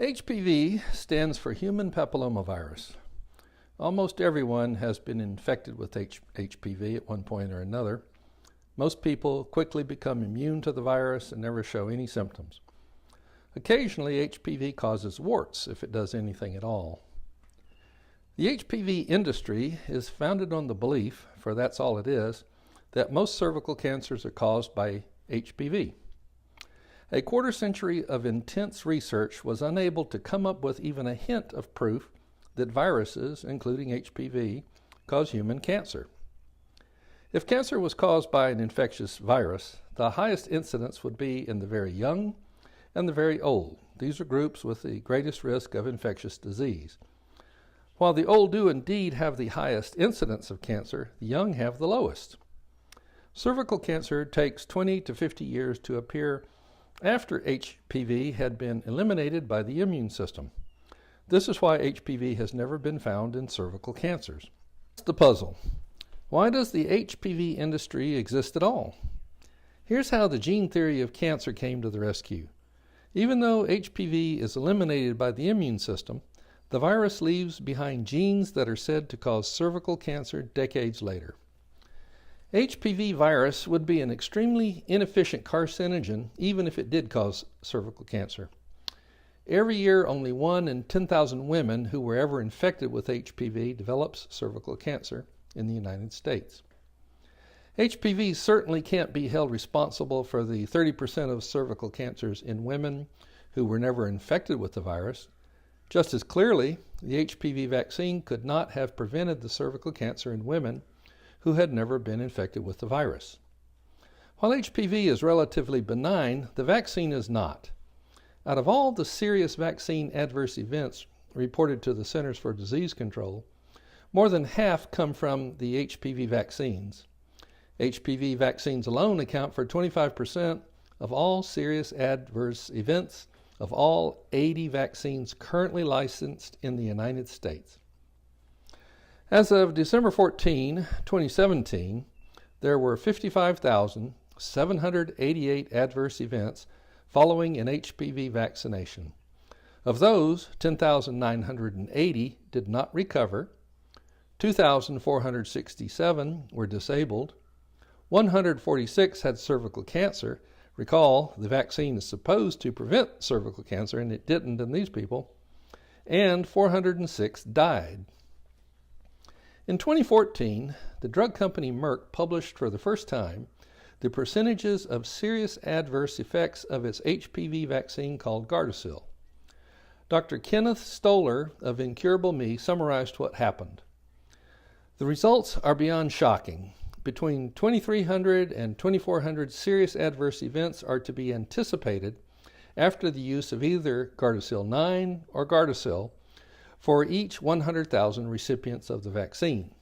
HPV stands for human papillomavirus. Almost everyone has been infected with HPV at one point or another. Most people quickly become immune to the virus and never show any symptoms. Occasionally, HPV causes warts, if it does anything at all. The HPV industry is founded on the belief, for that's all it is, that most cervical cancers are caused by HPV. A quarter century of intense research was unable to come up with even a hint of proof that viruses, including HPV, cause human cancer. If cancer was caused by an infectious virus, the highest incidence would be in the very young and the very old. These are groups with the greatest risk of infectious disease. While the old do indeed have the highest incidence of cancer, the young have the lowest. Cervical cancer takes 20 to 50 years to appear after HPV had been eliminated by the immune system. This is why HPV has never been found in cervical cancers. That's the puzzle. Why does the HPV industry exist at all? Here's how the gene theory of cancer came to the rescue. Even though HPV is eliminated by the immune system, the virus leaves behind genes that are said to cause cervical cancer decades later. HPV virus would be an extremely inefficient carcinogen even if it did cause cervical cancer. Every year, only 1 in 10,000 women who were ever infected with HPV develops cervical cancer in the United States. HPV certainly can't be held responsible for the 30% of cervical cancers in women who were never infected with the virus. Just as clearly, the HPV vaccine could not have prevented the cervical cancer in women who had never been infected with the virus. While HPV is relatively benign, the vaccine is not. Out of all the serious vaccine adverse events reported to the Centers for Disease Control, more than half come from the HPV vaccines. HPV vaccines alone account for 25% of all serious adverse events of all 80 vaccines currently licensed in the United States. As of December 14, 2017, there were 55,788 adverse events following an HPV vaccination. Of those, 10,980 did not recover, 2,467 were disabled, 146 had cervical cancer. Recall, the vaccine is supposed to prevent cervical cancer, and it didn't in these people, and 406 died. In 2014, the drug company Merck published for the first time the percentages of serious adverse effects of its HPV vaccine called Gardasil. Dr. Kenneth Stoller of Incurable Me summarized what happened. The results are beyond shocking. Between 2,300 and 2,400 serious adverse events are to be anticipated after the use of either Gardasil 9 or Gardasil for each 100,000 recipients of the vaccine.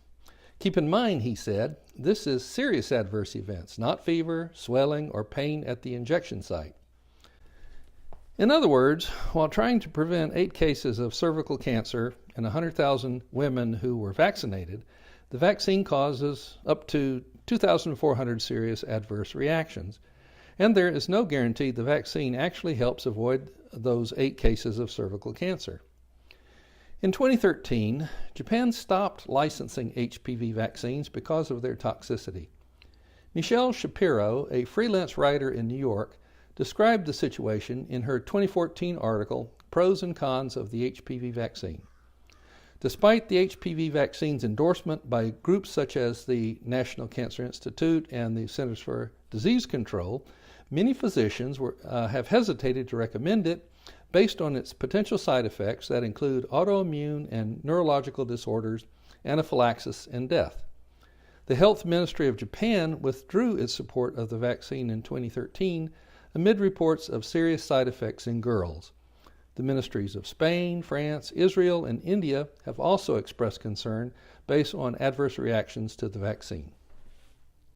Keep in mind, he said, this is serious adverse events, not fever, swelling, or pain at the injection site. In other words, while trying to prevent 8 cases of cervical cancer in 100,000 women who were vaccinated, the vaccine causes up to 2,400 serious adverse reactions, and there is no guarantee the vaccine actually helps avoid those 8 cases of cervical cancer. In 2013, Japan stopped licensing HPV vaccines because of their toxicity. Michelle Shapiro, a freelance writer in New York, described the situation in her 2014 article, Pros and Cons of the HPV Vaccine. Despite the HPV vaccine's endorsement by groups such as the National Cancer Institute and the Centers for Disease Control, many physicians have hesitated to recommend it based on its potential side effects that include autoimmune and neurological disorders, anaphylaxis, and death. The Health Ministry of Japan withdrew its support of the vaccine in 2013 amid reports of serious side effects in girls. The ministries of Spain, France, Israel, and India have also expressed concern based on adverse reactions to the vaccine.